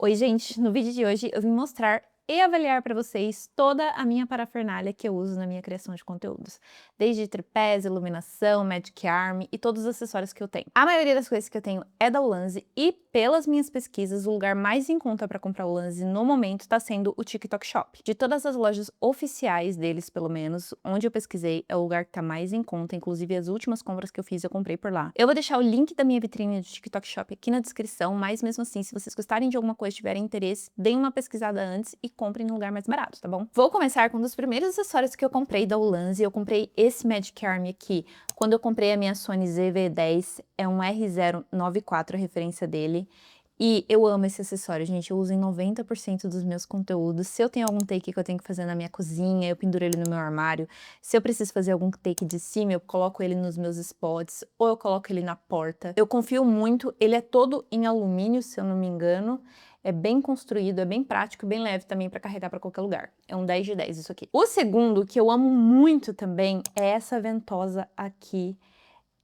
Oi, gente! No vídeo de hoje eu vim mostrar e avaliar para vocês toda a minha parafernália que eu uso na minha criação de conteúdos. Desde tripés, iluminação, Magic Arm e todos os acessórios que eu tenho. A maioria das coisas que eu tenho é da Ulanzi e, pelas minhas pesquisas, o lugar mais em conta para comprar Ulanzi no momento está sendo o TikTok Shop. De todas as lojas oficiais deles, pelo menos, onde eu pesquisei, é o lugar que está mais em conta. Inclusive, as últimas compras que eu fiz, eu comprei por lá. Eu vou deixar o link da minha vitrine do TikTok Shop aqui na descrição, mas mesmo assim, se vocês gostarem de alguma coisa, tiverem interesse, deem uma pesquisada antes e comprem no lugar mais barato, tá bom? Vou começar com um dos primeiros acessórios que eu comprei da Ulanzi. Eu comprei esse Magic Arm aqui. Quando eu comprei a minha Sony ZV-10, é um R094 a referência dele. E eu amo esse acessório, gente. Eu uso em 90% dos meus conteúdos. Se eu tenho algum take que eu tenho que fazer na minha cozinha, eu penduro ele no meu armário. Se eu preciso fazer algum take de cima, eu coloco ele nos meus spots, ou eu coloco ele na porta. Eu confio muito, ele é todo em alumínio, se eu não me engano. É bem construído, é bem prático, bem leve também para carregar para qualquer lugar. É um 10 de 10 isso aqui. O segundo, que eu amo muito também, é essa ventosa aqui.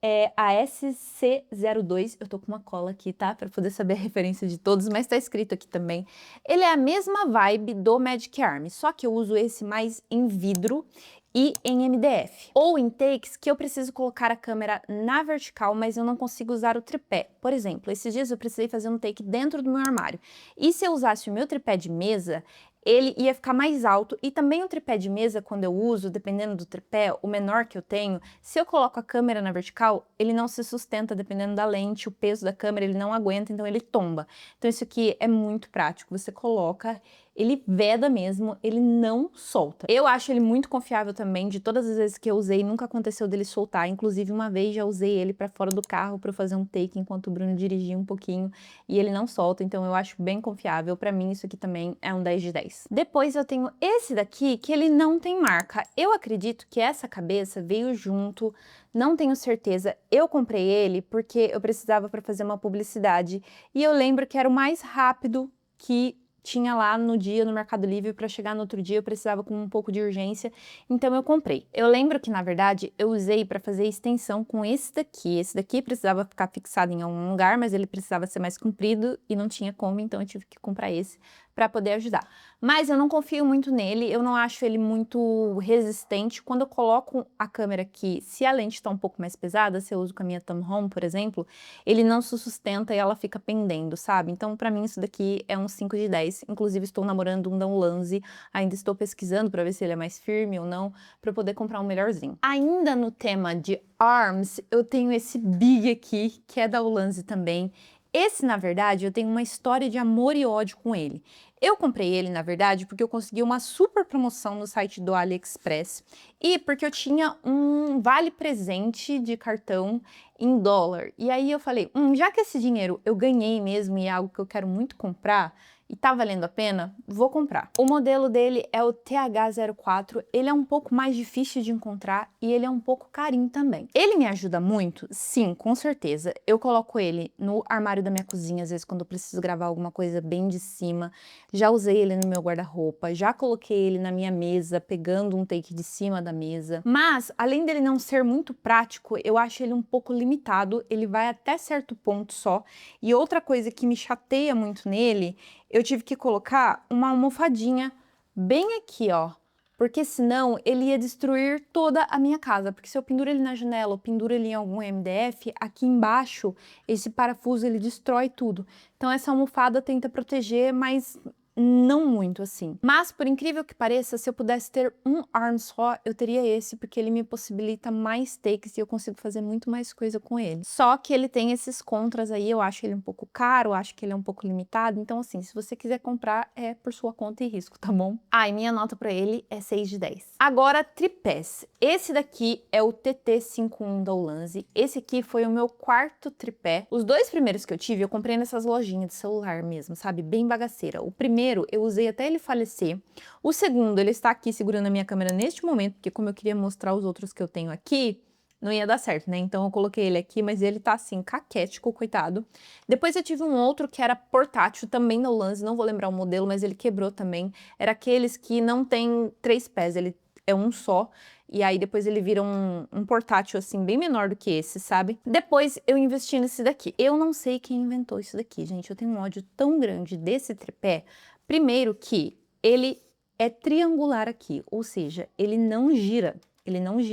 É a SC02, eu tô com uma cola aqui, tá? Pra poder saber a referência de todos, mas tá escrito aqui também. Ele é a mesma vibe do Magic Arm, só que eu uso esse mais em vidro e em MDF. Ou em takes que eu preciso colocar a câmera na vertical, mas eu não consigo usar o tripé. Por exemplo, esses dias eu precisei fazer um take dentro do meu armário. E se eu usasse o meu tripé de mesa, ele ia ficar mais alto, e também o tripé de mesa, quando eu uso, dependendo do tripé, o menor que eu tenho, se eu coloco a câmera na vertical, ele não se sustenta, dependendo da lente, o peso da câmera, ele não aguenta, então ele tomba. Então isso aqui é muito prático, você coloca, ele veda mesmo, ele não solta. Eu acho ele muito confiável também, de todas as vezes que eu usei, nunca aconteceu dele soltar, inclusive uma vez já usei ele para fora do carro para fazer um take enquanto o Bruno dirigia um pouquinho, e ele não solta, então eu acho bem confiável. Para mim isso aqui também é um 10 de 10. Depois eu tenho esse daqui, que ele não tem marca. Eu acredito que essa cabeça veio junto, não tenho certeza. Eu comprei ele porque eu precisava para fazer uma publicidade, e eu lembro que era o mais rápido que tinha lá no dia no Mercado Livre. Para chegar no outro dia eu precisava com um pouco de urgência, então eu comprei. Eu lembro que, na verdade, eu usei para fazer extensão com esse daqui. Esse daqui precisava ficar fixado em algum lugar, mas ele precisava ser mais comprido e não tinha como, então eu tive que comprar esse para poder ajudar. Mas eu não confio muito nele, eu não acho ele muito resistente. Quando eu coloco a câmera aqui, se a lente está um pouco mais pesada, se eu uso com a minha Tamron, por exemplo, ele não se sustenta e ela fica pendendo, sabe? Então, para mim, isso daqui é um 5 de 10. Inclusive, estou namorando um da Ulanzi, ainda estou pesquisando para ver se ele é mais firme ou não, para poder comprar um melhorzinho. Ainda no tema de arms, eu tenho esse Big aqui, que é da Ulanzi também. Esse, na verdade, eu tenho uma história de amor e ódio com ele. Eu comprei ele, na verdade, porque eu consegui uma super promoção no site do AliExpress e porque eu tinha um vale presente de cartão em dólar. E aí eu falei, já que esse dinheiro eu ganhei mesmo e é algo que eu quero muito comprar, e tá valendo a pena, vou comprar. O modelo dele é o TH04, ele é um pouco mais difícil de encontrar e ele é um pouco carinho também. Ele me ajuda muito? Sim, com certeza. Eu coloco ele no armário da minha cozinha, às vezes quando eu preciso gravar alguma coisa bem de cima. Já usei ele no meu guarda-roupa, já coloquei ele na minha mesa, pegando um take de cima da mesa. Mas, além dele não ser muito prático, eu acho ele um pouco limitado, ele vai até certo ponto só. E outra coisa que me chateia muito nele, eu tive que colocar uma almofadinha bem aqui, ó, porque senão ele ia destruir toda a minha casa, porque se eu penduro ele na janela ou penduro ele em algum MDF, aqui embaixo, esse parafuso ele destrói tudo. Então essa almofada tenta proteger, mas não muito assim. Mas, por incrível que pareça, se eu pudesse ter um arm só, eu teria esse, porque ele me possibilita mais takes e eu consigo fazer muito mais coisa com ele. Só que ele tem esses contras aí, eu acho ele um pouco caro, eu acho que ele é um pouco limitado, então assim, se você quiser comprar, é por sua conta e risco, tá bom? E minha nota pra ele é 6 de 10. Agora, tripés. Esse daqui é o TT51 da Ulanzi. Esse aqui foi o meu quarto tripé. Os dois primeiros que eu tive, eu comprei nessas lojinhas de celular mesmo, sabe? Bem bagaceira. O primeiro eu usei até ele falecer. O segundo, ele está aqui segurando a minha câmera neste momento, porque como eu queria mostrar os outros que eu tenho aqui, não ia dar certo, né? Então eu coloquei ele aqui, mas ele tá assim, caquético, coitado. Depois eu tive um outro que era portátil, também da Ulanzi, não vou lembrar o modelo, mas ele quebrou também. Era aqueles que não tem 3 pés, ele é um só, e aí depois ele vira um portátil assim, bem menor do que esse, sabe? Depois eu investi nesse daqui. Eu não sei quem inventou isso daqui, gente, eu tenho um ódio tão grande desse tripé. Primeiro que ele é triangular aqui, ou seja, ele não gira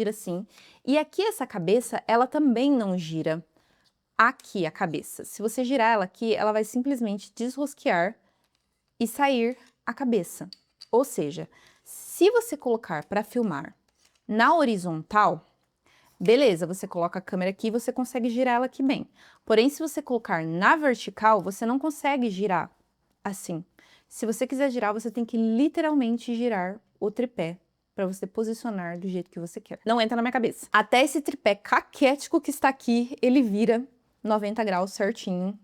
assim. E aqui essa cabeça, ela também não gira aqui a cabeça. Se você girar ela aqui, ela vai simplesmente desrosquear e sair a cabeça. Ou seja, se você colocar para filmar na horizontal, beleza, você coloca a câmera aqui e você consegue girar ela aqui bem. Porém, se você colocar na vertical, você não consegue girar assim. Se você quiser girar, você tem que literalmente girar o tripé para você posicionar do jeito que você quer. Não entra na minha cabeça. Até esse tripé caquético que está aqui, ele vira 90 graus certinho.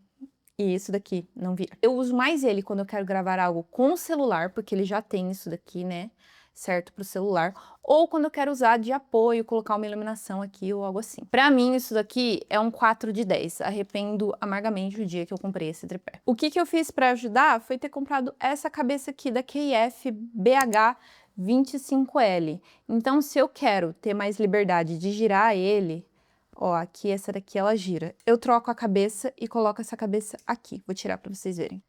E isso daqui não vira. Eu uso mais ele quando eu quero gravar algo com o celular, porque ele já tem isso daqui, né? Certo pro celular. Ou quando eu quero usar de apoio, colocar uma iluminação aqui ou algo assim. Pra mim, isso daqui é um 4 de 10. Arrependo amargamente o dia que eu comprei esse tripé. O que eu fiz pra ajudar foi ter comprado essa cabeça aqui da KF BH 25L. Então, se eu quero ter mais liberdade de girar ele, ó, aqui, essa daqui, ela gira. Eu troco a cabeça e coloco essa cabeça aqui. Vou tirar pra vocês verem.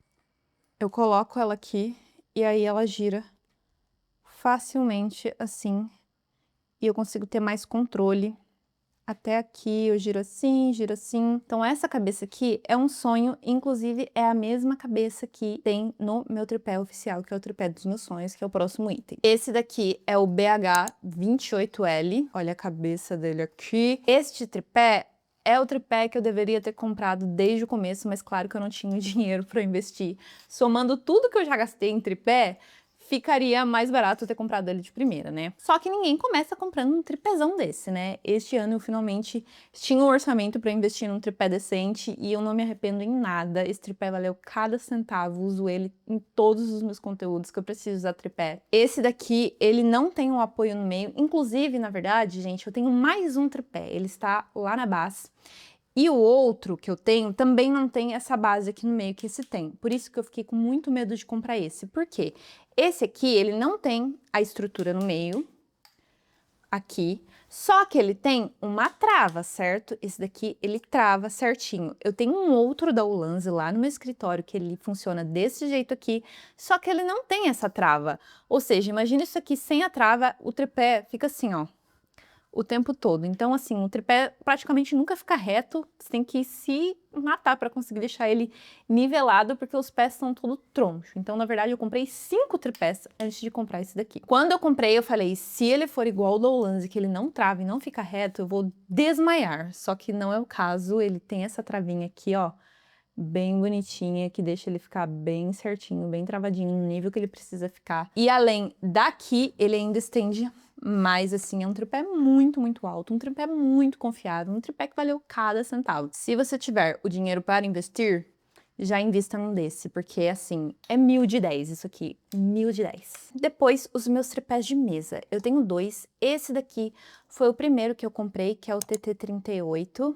Eu coloco ela aqui e aí ela gira facilmente assim. E eu consigo ter mais controle. Até aqui eu giro assim, giro assim. Então essa cabeça aqui é um sonho, inclusive é a mesma cabeça que tem no meu tripé oficial, que é o tripé dos meus sonhos, que é o próximo item. Esse daqui é o BH 28L. Olha a cabeça dele aqui. Este tripé é o tripé que eu deveria ter comprado desde o começo, mas claro que eu não tinha dinheiro para investir. Somando tudo que eu já gastei em tripé, ficaria mais barato eu ter comprado ele de primeira, né? Só que ninguém começa comprando um tripézão desse, né? Este ano eu finalmente tinha um orçamento para investir num tripé decente e eu não me arrependo em nada. Esse tripé valeu cada centavo, uso ele em todos os meus conteúdos que eu preciso usar tripé. Esse daqui, ele não tem um apoio no meio. Inclusive, na verdade, gente, eu tenho mais um tripé. Ele está lá na base. E o outro que eu tenho também não tem essa base aqui no meio que esse tem. Por isso que eu fiquei com muito medo de comprar esse. Por quê? Esse aqui, ele não tem a estrutura no meio, aqui, só que ele tem uma trava, certo? Esse daqui, ele trava certinho. Eu tenho um outro da Ulanzi lá no meu escritório, que ele funciona desse jeito aqui, só que ele não tem essa trava. Ou seja, imagina isso aqui sem a trava, o tripé fica assim, ó, o tempo todo. Então, assim, o tripé praticamente nunca fica reto, você tem que se matar para conseguir deixar ele nivelado, porque os pés são todo troncho. Então, na verdade, eu comprei 5 tripés antes de comprar esse daqui. Quando eu comprei, eu falei, se ele for igual ao do Ulanzi, que ele não trava e não fica reto, eu vou desmaiar. Só que não é o caso, ele tem essa travinha aqui, ó, bem bonitinha, que deixa ele ficar bem certinho, bem travadinho, no nível que ele precisa ficar. E além daqui, ele ainda estende mais, assim, é um tripé muito, muito alto, um tripé muito confiável, um tripé que valeu cada centavo. Se você tiver o dinheiro para investir, já invista num desse, porque, assim, é 1000 de 10 isso aqui, 1000 de 10. Depois, os meus tripés de mesa. Eu tenho 2, esse daqui foi o primeiro que eu comprei, que é o TT38.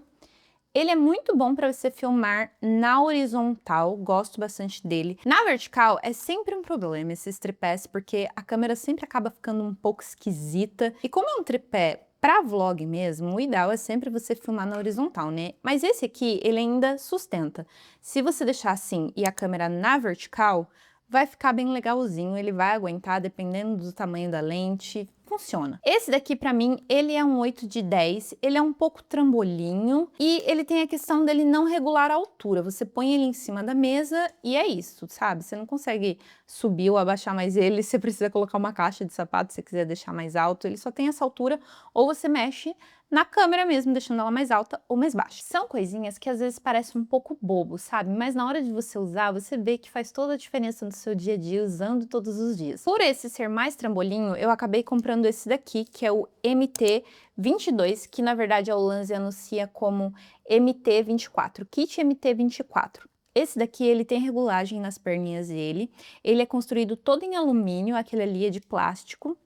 Ele é muito bom para você filmar na horizontal, gosto bastante dele. Na vertical é sempre um problema esses tripés, porque a câmera sempre acaba ficando um pouco esquisita. E como é um tripé para vlog mesmo, o ideal é sempre você filmar na horizontal, né? Mas esse aqui, ele ainda sustenta. Se você deixar assim e a câmera na vertical, vai ficar bem legalzinho, ele vai aguentar dependendo do tamanho da lente, funciona. Esse daqui pra mim, ele é um 8 de 10, ele é um pouco trambolinho e ele tem a questão dele não regular a altura, você põe ele em cima da mesa e é isso, sabe? Você não consegue subir ou abaixar mais ele, você precisa colocar uma caixa de sapato se você quiser deixar mais alto, ele só tem essa altura, ou você mexe na câmera mesmo, deixando ela mais alta ou mais baixa. São coisinhas que às vezes parecem um pouco bobo, sabe? Mas na hora de você usar, você vê que faz toda a diferença no seu dia a dia, usando todos os dias. Por esse ser mais trambolinho, eu acabei comprando esse daqui, que é o MT22, que na verdade a Ulanzi anuncia como MT24, Kit MT24. Esse daqui, ele tem regulagem nas perninhas dele, ele é construído todo em alumínio, aquele ali é de plástico,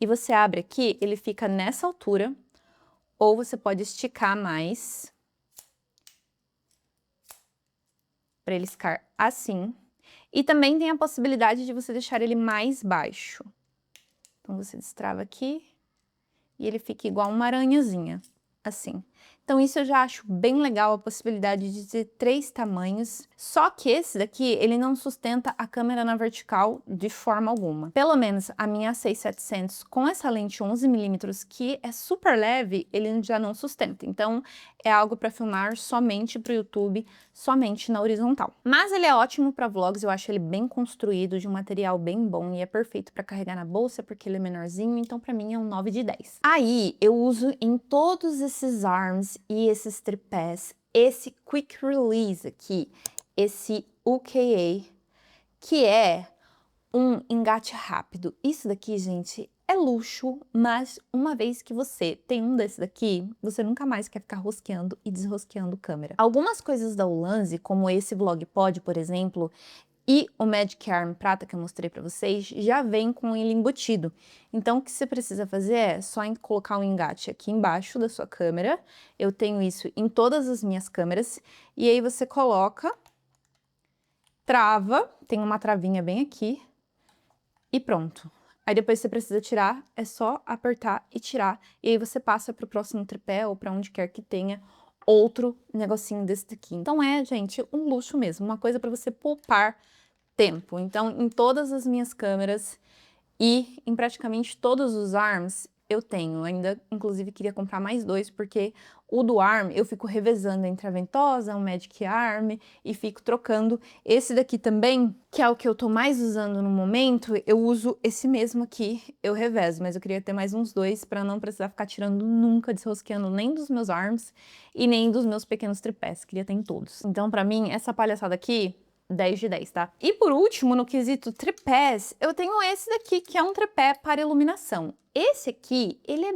e você abre aqui, ele fica nessa altura, ou você pode esticar mais para ele ficar assim. E também tem a possibilidade de você deixar ele mais baixo, Então, você destrava aqui e ele fica igual uma aranhazinha, assim. Então, isso eu já acho bem legal, a possibilidade de ter 3 tamanhos. Só que esse daqui, ele não sustenta a câmera na vertical de forma alguma. Pelo menos a minha A6700 com essa lente 11mm, que é super leve, ele já não sustenta. Então, é algo para filmar somente para o YouTube, somente na horizontal. Mas ele é ótimo para vlogs, eu acho ele bem construído, de um material bem bom e é perfeito para carregar na bolsa, porque ele é menorzinho, então para mim é um 9 de 10. Aí, eu uso em todos esses arms e esses tripés, esse Quick Release aqui, esse UKA, que é um engate rápido. Isso daqui, gente, é luxo, mas uma vez que você tem um desse daqui, você nunca mais quer ficar rosqueando e desrosqueando câmera. Algumas coisas da Ulanzi, como esse VlogPod, por exemplo, e o Magic Arm Prata que eu mostrei para vocês, já vem com ele embutido. Então, o que você precisa fazer é só colocar um engate aqui embaixo da sua câmera. Eu tenho isso em todas as minhas câmeras. E aí você coloca, trava, tem uma travinha bem aqui e pronto. Aí depois você precisa tirar, é só apertar e tirar. E aí você passa para o próximo tripé ou para onde quer que tenha outro negocinho desse daqui. Então gente, um luxo mesmo, uma coisa para você poupar tempo. Então, em todas as minhas câmeras e em praticamente todos os arms, eu tenho. Ainda, inclusive, queria comprar mais 2, porque o do arm eu fico revezando entre a ventosa, o Magic Arm e fico trocando. Esse daqui também, que é o que eu tô mais usando no momento, eu uso esse mesmo aqui, eu revezo, mas eu queria ter mais uns 2 para não precisar ficar tirando nunca, desrosqueando nem dos meus arms e nem dos meus pequenos tripés, queria ter em todos. Então, para mim, essa palhaçada aqui 10 de 10, tá? E por último, no quesito tripés, eu tenho esse daqui, que é um tripé para iluminação. Esse aqui, ele é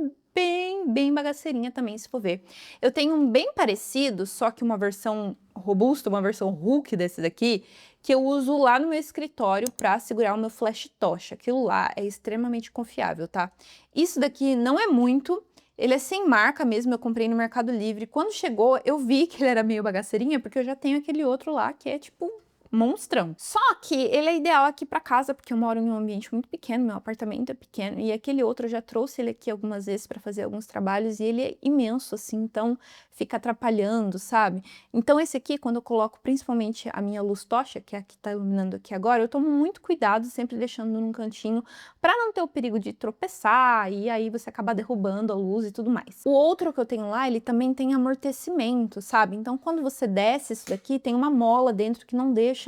bem bagaceirinha também, se for ver. Eu tenho um bem parecido, só que uma versão robusta, uma versão Hulk desse daqui, que eu uso lá no meu escritório para segurar o meu flash tocha. Aquilo lá é extremamente confiável, tá? Isso daqui não é muito. Ele é sem marca mesmo, eu comprei no Mercado Livre. Quando chegou, eu vi que ele era meio bagaceirinha, porque eu já tenho aquele outro lá, que é tipo monstrão. Só que ele é ideal aqui para casa, porque eu moro em um ambiente muito pequeno, meu apartamento é pequeno, e aquele outro eu já trouxe ele aqui algumas vezes para fazer alguns trabalhos, e ele é imenso, assim, então fica atrapalhando, sabe? Então esse aqui, quando eu coloco principalmente a minha luz tocha, que é a que tá iluminando aqui agora, eu tomo muito cuidado, sempre deixando num cantinho, para não ter o perigo de tropeçar, e aí você acabar derrubando a luz e tudo mais. O outro que eu tenho lá, ele também tem amortecimento, sabe? Então quando você desce isso daqui, tem uma mola dentro que não deixa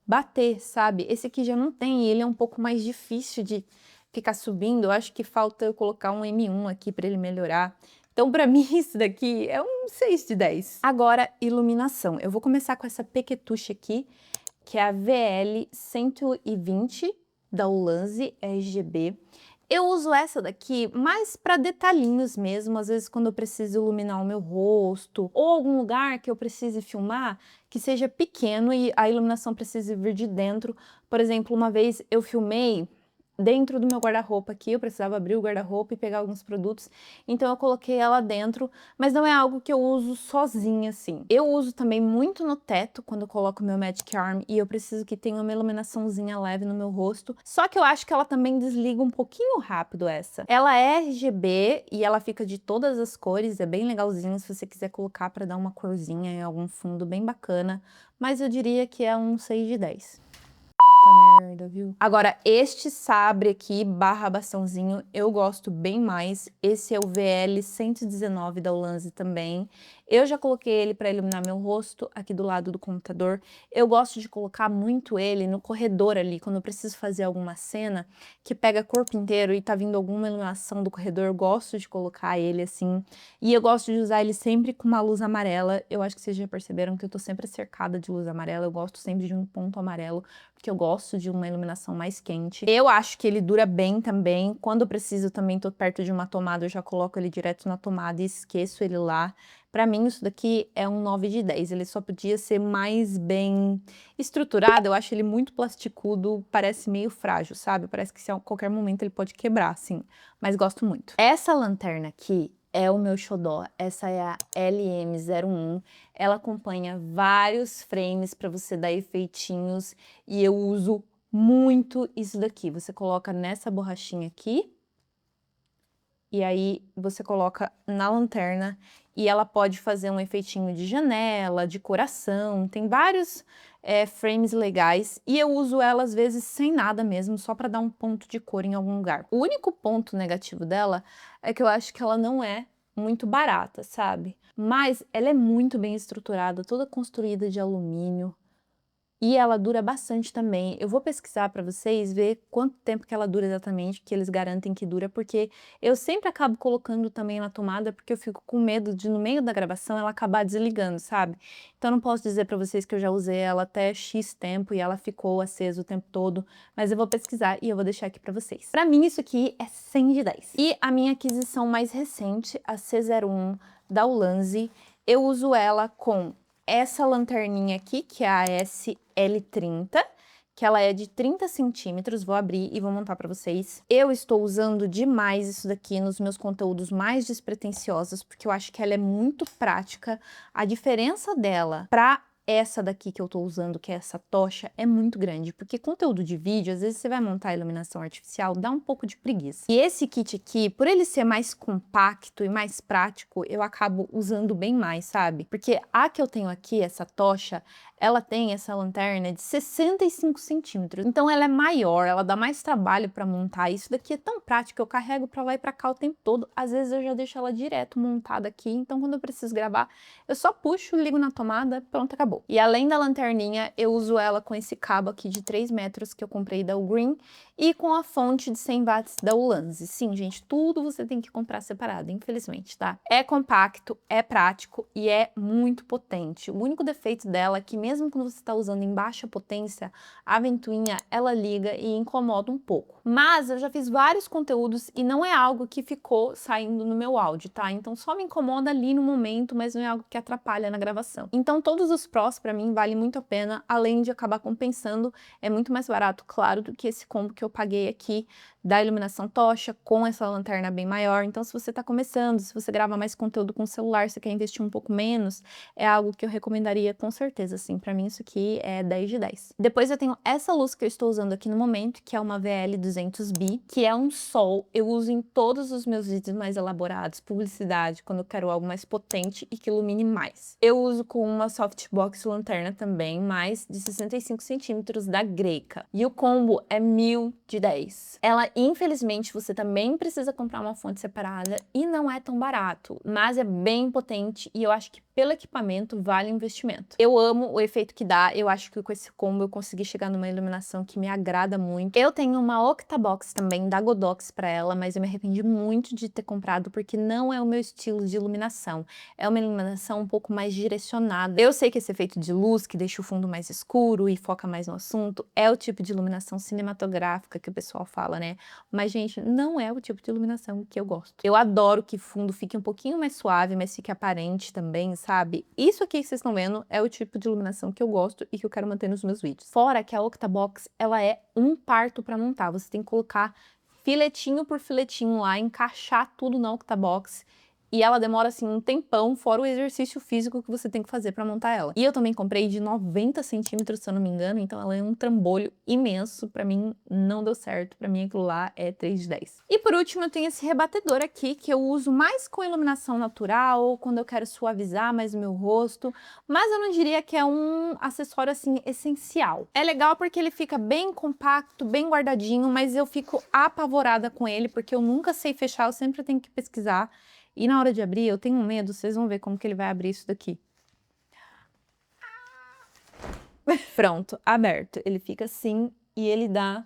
bater, sabe? Esse aqui já não tem, ele é um pouco mais difícil de ficar subindo. Eu acho que falta eu colocar um M1 aqui para ele melhorar. Então, para mim, isso daqui é um 6 de 10. Agora, iluminação. Eu vou começar com essa pequetuche aqui, que é a VL 120 da Ulanzi RGB. Eu uso essa daqui mais para detalhinhos mesmo, às vezes quando eu preciso iluminar o meu rosto, ou algum lugar que eu precise filmar que seja pequeno e a iluminação precise vir de dentro. Por exemplo, uma vez eu filmei dentro do meu guarda-roupa aqui, eu precisava abrir o guarda-roupa e pegar alguns produtos, então eu coloquei ela dentro, mas não é algo que eu uso sozinha, assim. Eu uso também muito no teto, quando eu coloco o meu Magic Arm, e eu preciso que tenha uma iluminaçãozinha leve no meu rosto, só que eu acho que ela também desliga um pouquinho rápido essa. Ela é RGB e ela fica de todas as cores, é bem legalzinho se você quiser colocar para dar uma corzinha em algum fundo bem bacana, mas eu diria que é um 6 de 10. Merda, viu? Agora, este sabre aqui, barra bastãozinho, eu gosto bem mais. Esse é o VL 119 da Ulanzi também. Eu já coloquei ele para iluminar meu rosto aqui do lado do computador. Eu gosto de colocar muito ele no corredor ali, quando eu preciso fazer alguma cena que pega corpo inteiro e tá vindo alguma iluminação do corredor, eu gosto de colocar ele assim. E eu gosto de usar ele sempre com uma luz amarela. Eu acho que vocês já perceberam que eu tô sempre cercada de luz amarela. Eu gosto sempre de um ponto amarelo, porque eu gosto de uma iluminação mais quente. Eu acho que ele dura bem também. Quando eu preciso também, tô perto de uma tomada, eu já coloco ele direto na tomada e esqueço ele lá. Pra mim, isso daqui é um 9 de 10. Ele só podia ser mais bem estruturado. Eu acho ele muito plasticudo, parece meio frágil, sabe? Parece que se a qualquer momento ele pode quebrar, assim. Mas gosto muito. Essa lanterna aqui é o meu xodó. Essa é a LM01. Ela acompanha vários frames para você dar efeitinhos e eu uso muito isso daqui. Você coloca nessa borrachinha aqui e aí você coloca na lanterna e ela pode fazer um efeitinho de janela, de coração, tem vários frames legais e eu uso ela às vezes sem nada mesmo, só para dar um ponto de cor em algum lugar. O único ponto negativo dela é que eu acho que ela não é muito barata, sabe? Mas ela é muito bem estruturada, toda construída de alumínio. E ela dura bastante também. Eu vou pesquisar para vocês, ver quanto tempo que ela dura exatamente, que eles garantem que dura, porque eu sempre acabo colocando também na tomada, porque eu fico com medo de, no meio da gravação, ela acabar desligando, sabe? Então, eu não posso dizer para vocês que eu já usei ela até X tempo e ela ficou acesa o tempo todo, mas eu vou pesquisar e eu vou deixar aqui para vocês. Para mim, isso aqui é 100 de 10. E a minha aquisição mais recente, a C01 da Ulanzi, eu uso ela com essa lanterninha aqui, que é a SL30, que ela é de 30 centímetros, vou abrir e vou montar para vocês. Eu estou usando demais isso daqui nos meus conteúdos mais despretensiosos, porque eu acho que ela é muito prática. A diferença dela para essa daqui que eu tô usando, que é essa tocha, é muito grande, porque conteúdo de vídeo, às vezes você vai montar a iluminação artificial, dá um pouco de preguiça. E esse kit aqui, por ele ser mais compacto e mais prático, eu acabo usando bem mais, sabe? Porque a que eu tenho aqui, essa tocha, ela tem essa lanterna de 65 centímetros, então ela é maior, ela dá mais trabalho para montar. Isso daqui é tão prático, eu carrego para lá e para cá o tempo todo, às vezes eu já deixo ela direto montada aqui, então quando eu preciso gravar, eu só puxo, ligo na tomada, pronto, acabou. E além da lanterninha, eu uso ela com esse cabo aqui de 3 metros que eu comprei da Ugreen e com a fonte de 100 watts da Ulanzi. Sim, gente, tudo você tem que comprar separado, infelizmente, tá? É compacto, é prático e é muito potente. O único defeito dela é que mesmo quando você está usando em baixa potência, a ventoinha, ela liga e incomoda um pouco. Mas eu já fiz vários conteúdos e não é algo que ficou saindo no meu áudio, tá? Então só me incomoda ali no momento, mas não é algo que atrapalha na gravação. Então todos os prós para mim vale muito a pena, além de acabar compensando, é muito mais barato, claro, do que esse combo que eu paguei aqui da iluminação tocha com essa lanterna bem maior. Então se você está começando, se você grava mais conteúdo com o celular, você quer investir um pouco menos, é algo que eu recomendaria com certeza, assim, para mim isso aqui é 10 de 10. Depois eu tenho essa luz que eu estou usando aqui no momento, que é uma VL200B, que é um sol, eu uso em todos os meus vídeos mais elaborados, publicidade, quando eu quero algo mais potente e que ilumine mais. Eu uso com uma softbox lanterna também, mais de 65 centímetros da Greika. E o combo é 1000 de 10. Ela, infelizmente, você também precisa comprar uma fonte separada e não é tão barato, mas é bem potente e eu acho que pelo equipamento vale o investimento. Eu amo o efeito que dá, eu acho que com esse combo eu consegui chegar numa iluminação que me agrada muito. Eu tenho uma Octabox também da Godox para ela, mas eu me arrependi muito de ter comprado porque não é o meu estilo de iluminação. É uma iluminação um pouco mais direcionada. Eu sei que esse efeito de luz que deixa o fundo mais escuro e foca mais no assunto é o tipo de iluminação cinematográfica que o pessoal fala, né? Mas, gente, não é o tipo de iluminação que eu gosto. Eu adoro que o fundo fique um pouquinho mais suave, mas fique aparente também, sabe? Isso aqui que vocês estão vendo é o tipo de iluminação que eu gosto e que eu quero manter nos meus vídeos. Fora que a Octabox, ela é um parto para montar. Você tem que colocar filetinho por filetinho lá, encaixar tudo na Octabox. E ela demora, assim, um tempão, fora o exercício físico que você tem que fazer pra montar ela. E eu também comprei de 90 centímetros, se eu não me engano, então ela é um trambolho imenso. Pra mim, não deu certo. Pra mim, aquilo lá é 3 de 10. E por último, eu tenho esse rebatedor aqui, que eu uso mais com iluminação natural, ou quando eu quero suavizar mais o meu rosto. Mas eu não diria que é um acessório, assim, essencial. É legal porque ele fica bem compacto, bem guardadinho, mas eu fico apavorada com ele, porque eu nunca sei fechar, eu sempre tenho que pesquisar. E na hora de abrir, eu tenho medo, vocês vão ver como que ele vai abrir isso daqui. Pronto, aberto. Ele fica assim e ele dá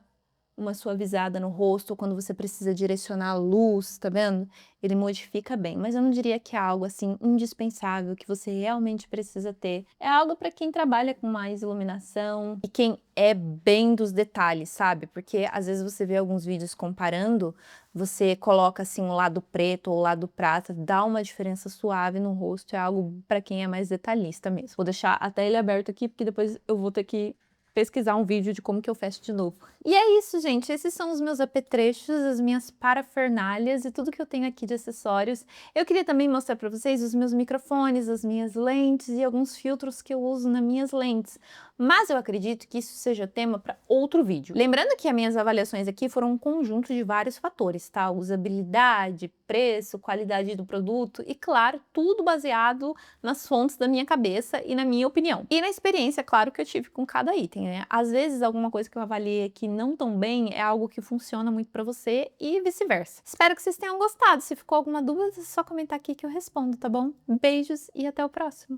uma suavizada no rosto quando você precisa direcionar a luz, tá vendo? Ele modifica bem, mas eu não diria que é algo assim indispensável, que você realmente precisa ter. É algo para quem trabalha com mais iluminação e quem é bem dos detalhes, sabe? Porque às vezes você vê alguns vídeos comparando, você coloca assim o lado preto ou o lado prata, dá uma diferença suave no rosto, é algo para quem é mais detalhista mesmo. Vou deixar até ele aberto aqui, porque depois eu vou ter que pesquisar um vídeo de como que eu fecho de novo. E é isso, gente. Esses são os meus apetrechos, as minhas parafernálias e tudo que eu tenho aqui de acessórios. Eu queria também mostrar para vocês os meus microfones, as minhas lentes e alguns filtros que eu uso nas minhas lentes. mas eu acredito que isso seja tema para outro vídeo. Lembrando que as minhas avaliações aqui foram um conjunto de vários fatores, tá? Usabilidade, preço, qualidade do produto e, claro, tudo baseado nas fontes da minha cabeça e na minha opinião. E na experiência, claro, que eu tive com cada item, né? Às vezes, alguma coisa que eu avaliei aqui não tão bem é algo que funciona muito para você e vice-versa. Espero que vocês tenham gostado. Se ficou alguma dúvida, é só comentar aqui que eu respondo, tá bom? Beijos e até o próximo!